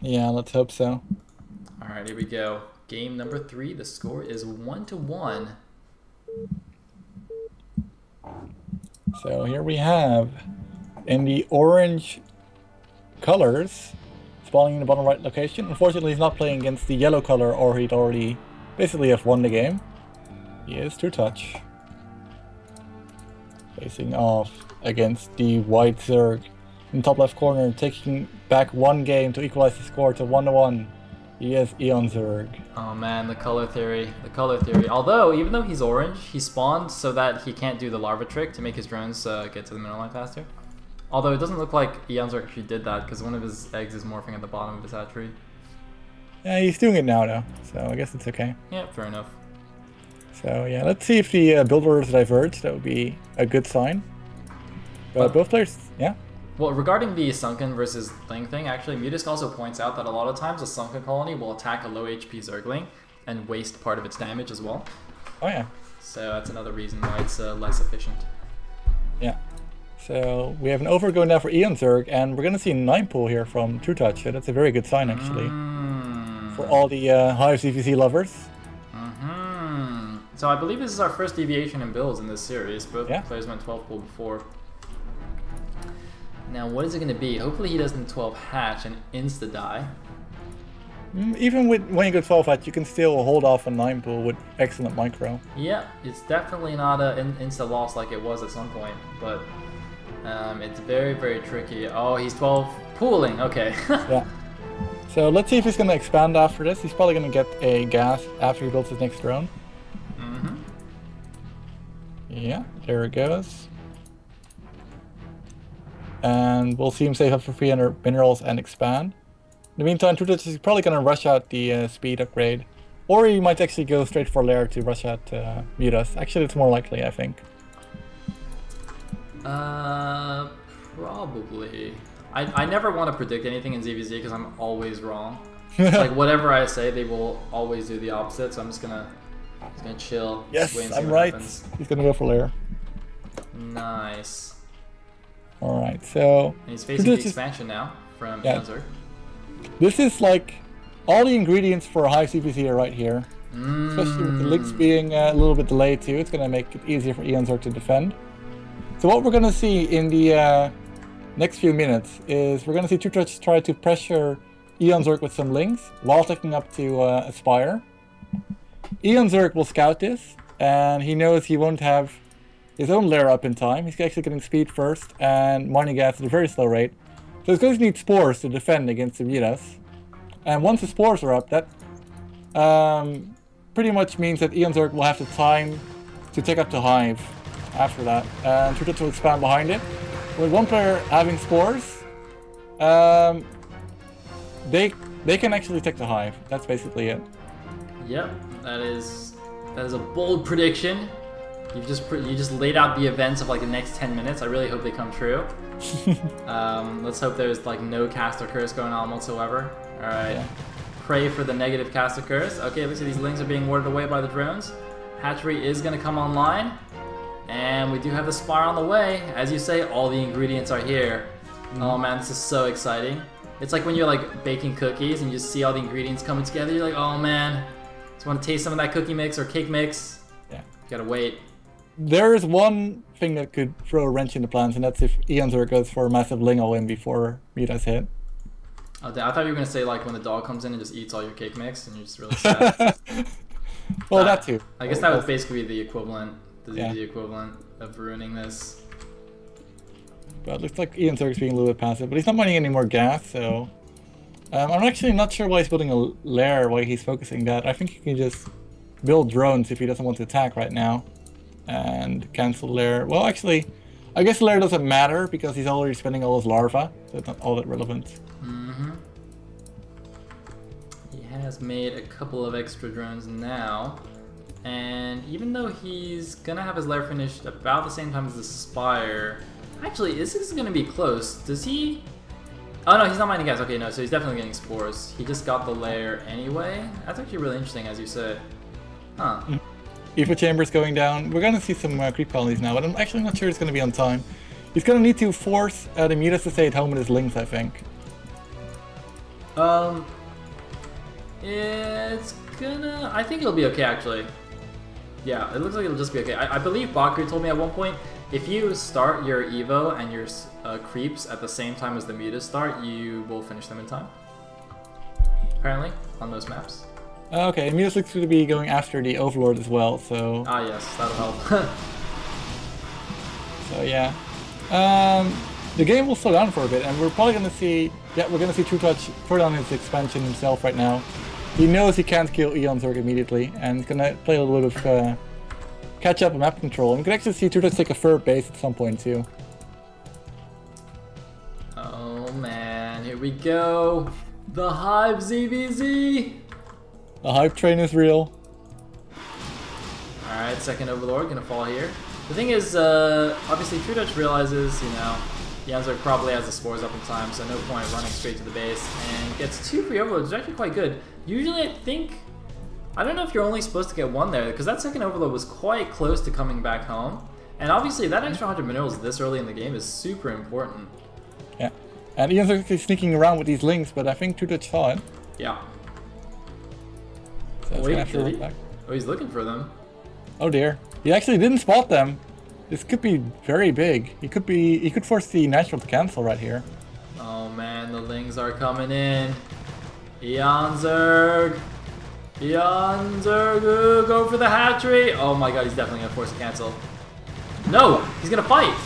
Yeah, let's hope so. All right, here we go. Game number 3. The score is 1-1. So here we have in the orange colors spawning in the bottom right location. Unfortunately, he's not playing against the yellow color, or he'd already basically have won the game. He is trutacz. Facing off against the white Zerg in the top left corner, taking back one game to equalize the score to 1-1. He is eOnzErG. Oh man, the color theory. The color theory. Although, even though he's orange, he spawned so that he can't do the larva trick to make his drones get to the mineral line faster. Although it doesn't look like eOnzErG actually did that, because one of his eggs is morphing at the bottom of his hatchery. Yeah, he's doing it now though, so I guess it's okay. Yeah, fair enough. So yeah, let's see if the build orders diverge. That would be a good sign. But both players, yeah. Well, regarding the sunken versus Ling thing, actually, Mutisk also points out that a lot of times a sunken colony will attack a low HP Zergling and waste part of its damage as well. Oh yeah. So that's another reason why it's less efficient. Yeah. So we have an over going down for eOnzErG, and we're going to see 9 pull here from trutacz. So that's a very good sign actually for all the Hive CVC lovers. So I believe this is our first deviation in builds in this series. Both Yeah. players went 12 pull before. Now, what is it going to be? Hopefully he doesn't 12 hatch and insta-die. Even when you go 12 hatch, you can still hold off a 9 pull with excellent micro. Yeah, it's definitely not an insta-loss like it was at some point, but it's very, very tricky. Oh, he's 12 pooling. Okay. Yeah. So let's see if he's going to expand after this. He's probably going to get a gas after he builds his next drone. Yeah, there it goes. And we'll see him save up for 300 minerals and expand. In the meantime, trutacz is probably going to rush out the speed upgrade. Or he might actually go straight for lair to rush out Mutas. Actually, it's more likely, I think. Probably. I never want to predict anything in ZVZ because I'm always wrong. Like whatever I say, they will always do the opposite. So I'm just gonna chill. Yes, wait and see I'm what right. happens. He's going to go for lair. Nice. Alright, so... And he's facing the expansion now from eOnzErG. This is like... all the ingredients for a high CPC are right here. Especially with the links being a little bit delayed too. It's going to make it easier for eOnzErG to defend. So what we're going to see in the next few minutes is we're going to see trutacz try to pressure eOnzErG with some links while taking up to Aspire. eOnzErG will scout this, and he knows he won't have his own lair up in time. He's actually getting speed first and mining gas at a very slow rate. So he's going to need spores to defend against the Mutas. And once the spores are up, that pretty much means that eOnzErG will have the time to take up the Hive after that. And trutacz will expand behind it. With one player having spores, they can actually take the Hive. That's basically it. Yep, that is a bold prediction. You just laid out the events of like the next 10 minutes. I really hope they come true. Let's hope there's like no caster curse going on whatsoever. All right, yeah. Pray for the negative caster curse. Okay, looks like these links are being warded away by the drones. Hatchery is gonna come online, and we do have the spire on the way. As you say, all the ingredients are here. Oh man, this is so exciting. It's like when you're like baking cookies and you just see all the ingredients coming together. You're like, oh man, just want to taste some of that cookie mix or cake mix. Yeah, gotta wait. There is one thing that could throw a wrench in the plans, and that's if eOnzErG goes for a massive Ling all-in before Mutas hit. Oh, I thought you were gonna say like when the dog comes in and just eats all your cake mix, and you're just really sad. Well, that too. I guess that would basically be the equivalent, the equivalent of ruining this. But it looks like eOnzErG is being a little bit passive, but he's not mining any more gas, so... I'm actually not sure why he's building a lair, why he's focusing that. I think he can just build drones if he doesn't want to attack right now. And cancel lair. Well, actually, I guess lair doesn't matter because he's already spending all his larva, so it's not all that relevant. He has made a couple of extra drones now, and even though he's gonna have his lair finished about the same time as the spire, actually, this is gonna be close. Does he? Oh no, he's not mining gas. Okay, no, so he's definitely getting spores. He just got the lair anyway. That's actually really interesting, as you said. Huh. Evo chambers going down. We're going to see some creep colonies now, but I'm actually not sure it's going to be on time. He's going to need to force the Mutas to stay at home with his links, I think. It's gonna... I think it'll be okay, actually. Yeah, it looks like it'll just be okay. I believe Bakri told me at one point, if you start your Evo and your creeps at the same time as the mutas start, you will finish them in time. Apparently, on most maps. Okay, mutas looks to be going after the Overlord as well, so... Ah, yes, that'll help. So, yeah. The game will slow down for a bit, and we're probably going to see... Yeah, we're going to see trutacz put on his expansion himself right now. He knows he can't kill eOnzErG immediately, and he's going to play a little bit of catch up and map control. And we can actually see trutacz take a third base at some point, too. Oh, man. Here we go. The Hive ZVZ! The hype train is real. Alright, second Overlord gonna fall here. The thing is, obviously trutacz realizes, you know, eOnzErG probably has the spores up in time, so no point running straight to the base, and gets 2 free Overlords, which is actually quite good. Usually I don't know if you're only supposed to get 1 there, because that second Overlord was quite close to coming back home. And obviously that extra 100 minerals this early in the game is super important. Yeah, and eOnzErG is sneaking around with these links, but I think trutacz saw it. Yeah. So wait, did he? Oh, he's looking for them. Oh dear. He actually didn't spot them. This could be very big. He could force the natural to cancel right here. Oh man, the lings are coming in. eOnzErG! eOnzErG, go for the hatchery! Oh my god, he's definitely gonna force a cancel. No! He's gonna fight!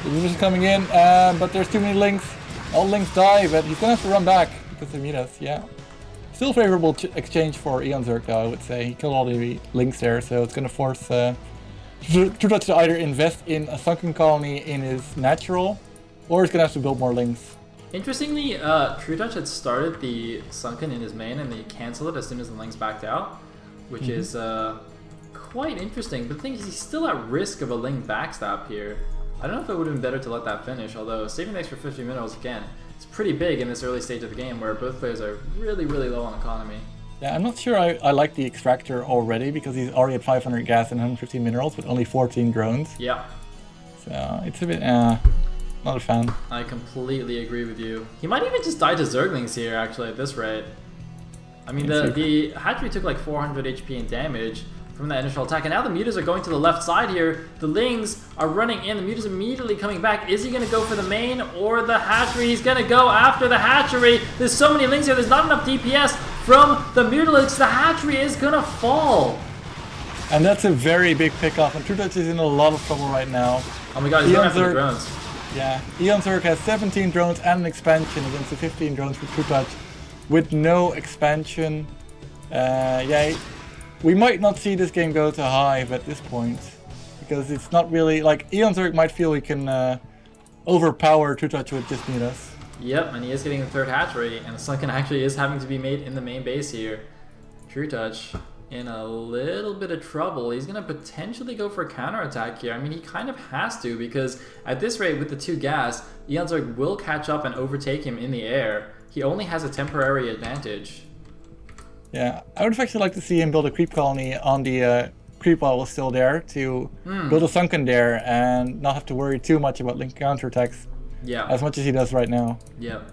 The mutas are coming in, but there's too many links. All links die, but he's gonna have to run back because of mutas, yeah. Still favorable exchange for eOnzErG though, I would say. He killed all the links there, so it's gonna force trutacz to either invest in a sunken colony in his natural, or he's gonna have to build more links. Interestingly, trutacz had started the sunken in his main and they canceled it as soon as the links backed out, which is quite interesting. But the thing is, he's still at risk of a link backstab here. I don't know if it would have been better to let that finish, although saving the extra 50 minerals again, it's pretty big in this early stage of the game where both players are really, really low on economy. Yeah, I'm not sure I like the extractor already because he's already at 500 gas and 115 minerals with only 14 drones. Yeah. So it's a bit, not a fan. I completely agree with you. He might even just die to Zerglings here actually at this rate. I mean, the hatchery took like 400 HP in damage from that initial attack, and now the mutas are going to the left side here. The lings are running in, the mutas immediately coming back. Is he going to go for the main or the hatchery? He's going to go after the hatchery. There's so many lings here, there's not enough DPS from the mutalics. The hatchery is going to fall. And that's a very big pickoff, and trutacz is in a lot of trouble right now. Oh my god, he's going after the drones. Yeah, eOnzErG has 17 drones and an expansion against the 15 drones for trutacz with no expansion. Yeah, we might not see this game go to Hive at this point, because it's not really, like, eOnzErG might feel he can overpower trutacz with just mutas. Yep, and he is getting the third hatchery, and the sunken actually is having to be made in the main base here. trutacz in a little bit of trouble. He's going to potentially go for a counterattack here. I mean, he kind of has to, because at this rate with the 2 gas, eOnzErG will catch up and overtake him in the air. He only has a temporary advantage. Yeah, I would actually like to see him build a creep colony on the creep wall was still there to build a sunken there and not have to worry too much about link counterattacks. Yeah. As much as he does right now. Yep.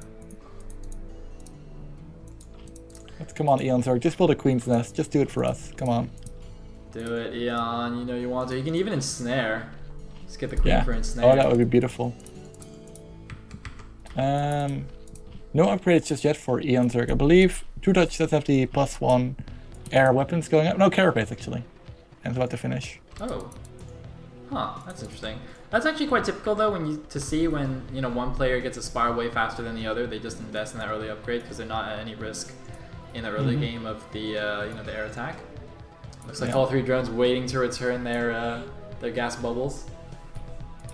Let's come on, eOnzErG, just build a queen's nest. Just do it for us. Come on. Do it, Eon. You know you want to. You can even ensnare. Just get the queen for ensnare. Oh, that would be beautiful. No upgrades just yet for eOnzErG. I believe trutacz does have the +1 air weapons going up. No, carapace actually. And it's about to finish. Oh. Huh, that's interesting. That's actually quite typical though, to see when, you know, one player gets a spire way faster than the other. They just invest in that early upgrade because they're not at any risk in the early game of the you know, the air attack. Looks like all 3 drones waiting to return their gas bubbles.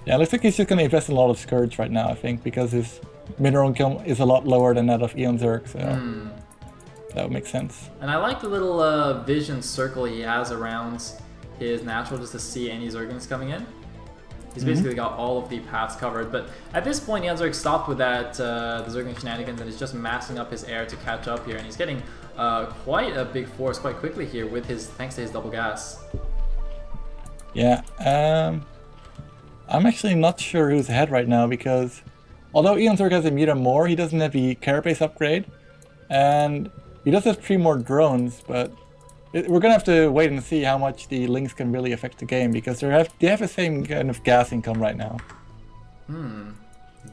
Yeah, looks like he's just gonna invest in a lot of Scourge right now, I think, because his mineral income is a lot lower than that of eOnzErG, so that would make sense. And I like the little vision circle he has around his natural just to see any Zerglings coming in. He's basically got all of the paths covered, but at this point eOnzErG stopped with that the Zergling shenanigans and is just massing up his air to catch up here, and he's getting quite a big force quite quickly here with thanks to his double gas. Yeah, I'm actually not sure who's ahead right now because Although eOnzErG has a Muta more, he doesn't have the carapace upgrade. And he does have 3 more drones, but we're gonna have to wait and see how much the links can really affect the game, because they have the same kind of gas income right now.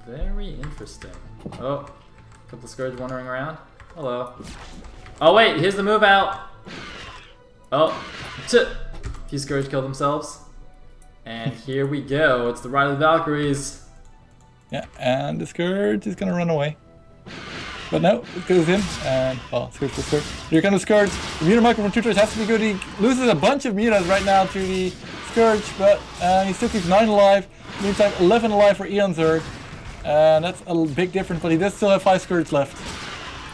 Very interesting. Oh, a couple of Scourge wandering around. Hello. Oh wait, here's the move out. Oh, a few Scourge killed themselves. And here we go. It's the Ride of the Valkyries. Yeah, and the Scourge is gonna run away. But no, it goes in, and oh, Scourge for Scourge. Here comes the Scourge. The Muta micro from trutacz has to be good. He loses a bunch of Mutas right now to the Scourge, but he still keeps 9 alive. Meantime, 11 alive for eOnzErG. And that's a big difference, but he does still have 5 Scourge left.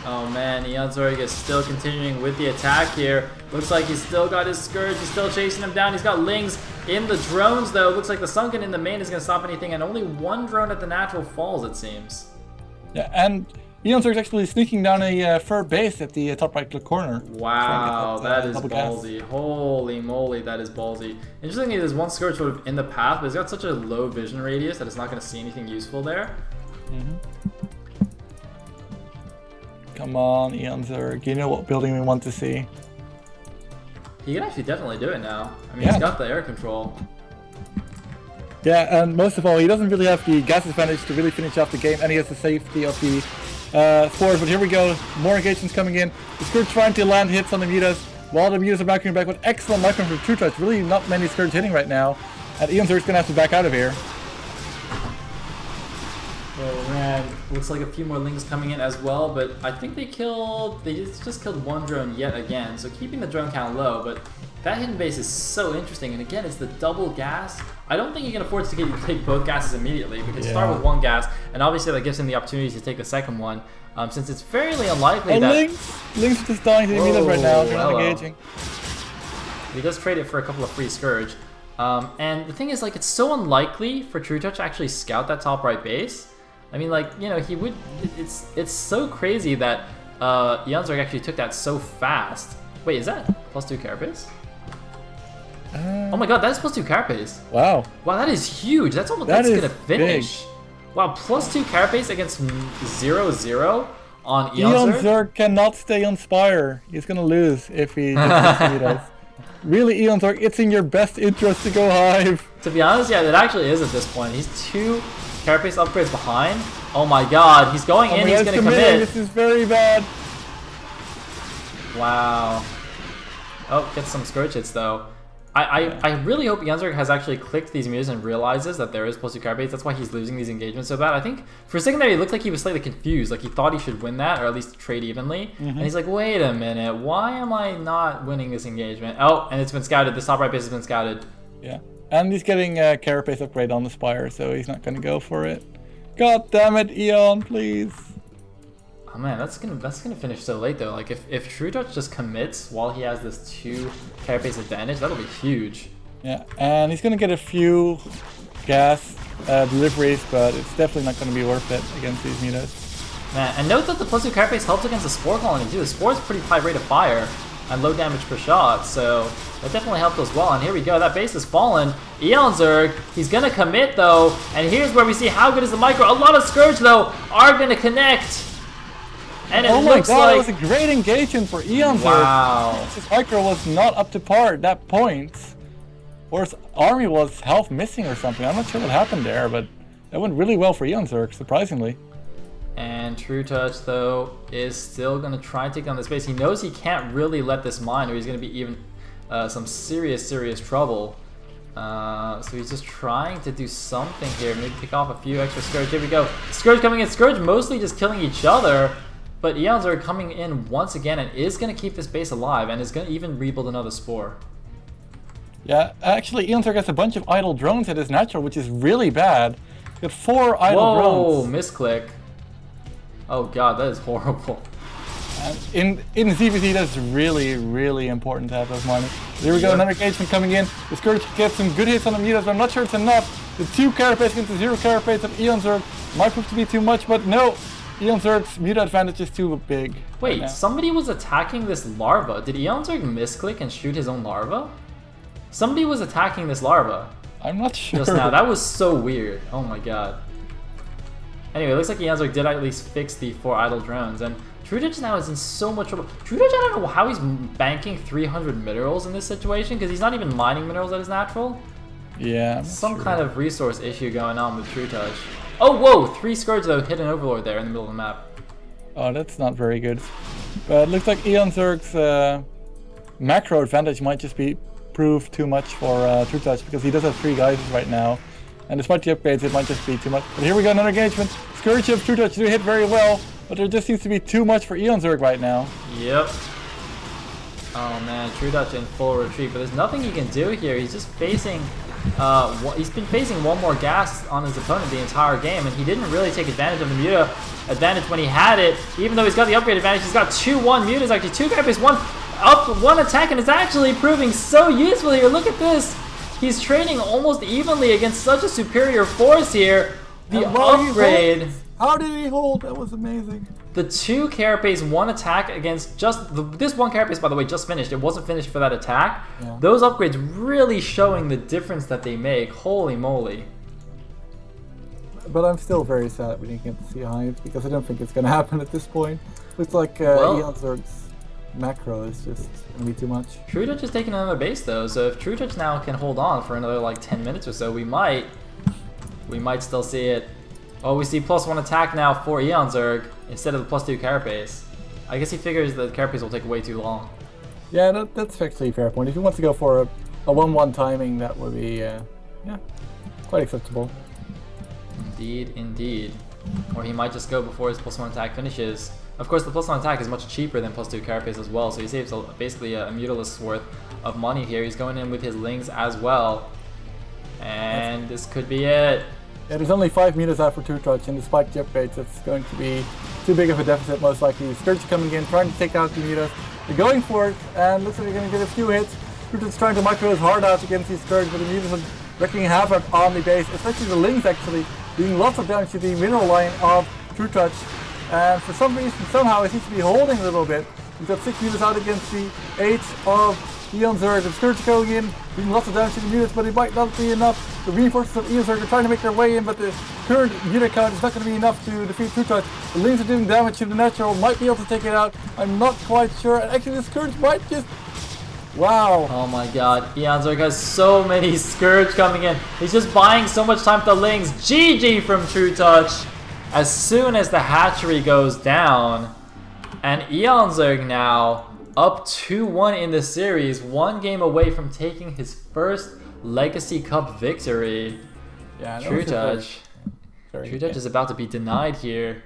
Oh man, eOnzErG is still continuing with the attack here. Looks like he's still got his Scourge, he's still chasing him down. He's got Lings in the drones though. Looks like the Sunken in the main is going to stop anything, and only 1 drone at the natural falls, it seems. Yeah, and eOnzErG is actually sneaking down a fur base at the top right corner. Wow, that is ballsy. Holy moly, that is ballsy. Interestingly, there's 1 Scourge sort of in the path, but he's got such a low vision radius that it's not going to see anything useful there. Come on, eOnzErG. You know what building we want to see. He can actually definitely do it now. I mean, he's got the air control. Yeah, and most of all, he doesn't really have the gas advantage to really finish off the game, and he has the safety of the spores. But here we go, more engagements coming in. The Scourge trying to land hits on the Mutas, while the Mutas are backing back with excellent micro from trutacz. Really not many Scourge hitting right now, and eOnzErG's gonna have to back out of here. Oh man, looks like a few more Lings coming in as well, but I think they just killed 1 drone yet again, so keeping the drone count low, but that hidden base is so interesting, and again, it's the double gas. I don't think you can afford to take both gases immediately, because start with 1 gas, and obviously that gives him the opportunity to take a second one, since it's fairly unlikely that... Lings are just dying to the Mutas right now, they're not engaging. He does trade it for a couple of free Scourge, and the thing is, like, it's so unlikely for trutacz to actually scout that top right base. I mean, like, you know, he would... It's so crazy that eOnzErG actually took that so fast. Wait, is that +2 carapace? Oh my god, that's +2 carapace. Wow. Wow, that is huge. That's almost that's gonna finish. Big. Wow, +2 carapace against 0-0 on eOnzErG. eOnzErG cannot stay on Spire. He's gonna lose if he does. Really, eOnzErG, it's in your best interest to go Hive. To be honest, yeah, it actually is at this point. He's 2 carapace upgrades behind. Oh my god, he's going in, he's gonna commit. This is very bad. Wow. Oh, gets some Scourge hits though. I really hope eOnzErG has actually clicked these Mutas and realizes that there is +2 carapace. That's why he's losing these engagements so bad. I think for a second there, he looked like he was slightly confused. Like he thought he should win that, or at least trade evenly. And he's like, wait a minute, why am I not winning this engagement? Oh, and it's been scouted. This top right base has been scouted. Yeah, and he's getting a carapace upgrade on the Spire, so he's not going to go for it. God damn it, Eon, please. Oh man, that's gonna finish so late though. Like if trutacz just commits while he has this 2 carapace advantage, that'll be huge. Yeah, and he's gonna get a few gas deliveries, but it's definitely not gonna be worth it against these Mutas. Man, and note that the +2 carapace helps against the Spore Colony too. The Spore's pretty high rate of fire and low damage per shot, so that definitely helped as well. And here we go, that base has fallen. eOnzErG, he's gonna commit though, and here's where we see how good is the micro. A lot of Scourge though are gonna connect. And it looks like... it was a great engagement for eOnzErG. Wow. His micro was not up to par at that point. Or his army was half missing or something. I'm not sure what happened there, but that went really well for eOnzErG, surprisingly. And trutacz, though, is still going to try and take down this base. He knows he can't really let this mine, or he's going to be even some serious trouble. So he's just trying to do something here. Maybe pick off a few extra Scourge. Here we go. Scourge coming in. Scourge mostly just killing each other. But eOnzErG coming in once again and is going to keep this base alive and is going to even rebuild another Spore. Yeah, actually eOnzErG has a bunch of idle drones at his natural, which is really bad. He's got 4 idle drones. Whoa, misclick. Oh god, that is horrible. And in ZVZ, that's really important to have those miners. Here we go, another engagement coming in. The Scourge gets some good hits on the Mutas, but I'm not sure it's enough. The 2 carapace against the 0 carapace of eOnzErG might prove to be too much, but no. eOnzErG's Muta advantage is too big. Wait, right, somebody was attacking this larva. Did eOnzErG misclick and shoot his own larva? Somebody was attacking this larva. I'm not sure. Just now. That was so weird. Oh my god. Anyway, it looks like eOnzErG did at least fix the 4 idle drones, and trutacz now is in so much trouble. Trutacz, I don't know how he's banking 300 minerals in this situation, because he's not even mining minerals at his natural. Yeah. Some kind of resource issue going on with trutacz. Oh, whoa! 3 Scourge, though, hit an Overlord there in the middle of the map. Oh, that's not very good. But it looks like eOnzErG's macro advantage might just be proved too much for trutacz, because he does have 3 geysers right now. And despite the upgrades, it might just be too much. But here we go, another engagement. Scourge of trutacz do hit very well, but there just seems to be too much for eOnzErG right now. Yep. Oh man, trutacz in full retreat, but there's nothing he can do here. He's just facing, he's been facing one more gas on his opponent the entire game, and he didn't really take advantage of the Muta advantage when he had it. Even though he's got the upgrade advantage, he's got 2-1 Mutas, actually 2 carapace, 1 attack, and it's actually proving so useful here. Look at this. He's trading almost evenly against such a superior force here. The upgrade. How did he hold? That was amazing. The 2 carapace, 1 attack against just this 1 carapace, by the way, just finished. It wasn't finished for that attack. Yeah. Those upgrades really showing the difference that they make. Holy moly. But I'm still very sad when you get to see hives, because I don't think it's going to happen at this point. Looks like eOnzErG's macro is just going to be too much. trutacz is taking another base though, so if trutacz now can hold on for another like 10 minutes or so, we might still see it. Oh, we see +1 attack now for eOnzErG instead of the +2 carapace. I guess he figures the carapace will take way too long. Yeah, that's actually a fair point. If he wants to go for a 1-1 timing, that would be yeah, quite acceptable. Indeed, indeed. Or he might just go before his +1 attack finishes. Of course, the +1 attack is much cheaper than +2 carapace as well, so he saves basically a Mutalist's worth of money here. He's going in with his Lings as well. And this could be it. Yeah, there's only 5 meters out for trutacz, and despite the upgrades, it's going to be too big of a deficit most likely. Scourge coming in, trying to take out the mutas. They're going for it, and looks like they're going to get a few hits. trutacz trying to micro his hard out against these Scourge, but the mutas are wrecking havoc on the base, especially the Lings actually, doing lots of damage to the mineral line of trutacz. And for some reason, somehow, it seems to be holding a little bit. He's got 6 mutas out against the 8 of eOnzErG. And Scourge going in, doing lots of damage to the mutas, but it might not be enough. The reinforcements of eOnzErG are trying to make their way in, but the current muta count is not going to be enough to defeat trutacz. The Lings are doing damage to the natural, might be able to take it out. I'm not quite sure. And actually, the Scourge might just... Wow. Oh my god, eOnzErG has so many Scourge coming in. He's just buying so much time with the Lings. GG from trutacz. As soon as the hatchery goes down, and eOnzErG now up 2-1 in the series, 1 game away from taking his first Legacy Cup victory. Yeah, trutacz is about to be denied here.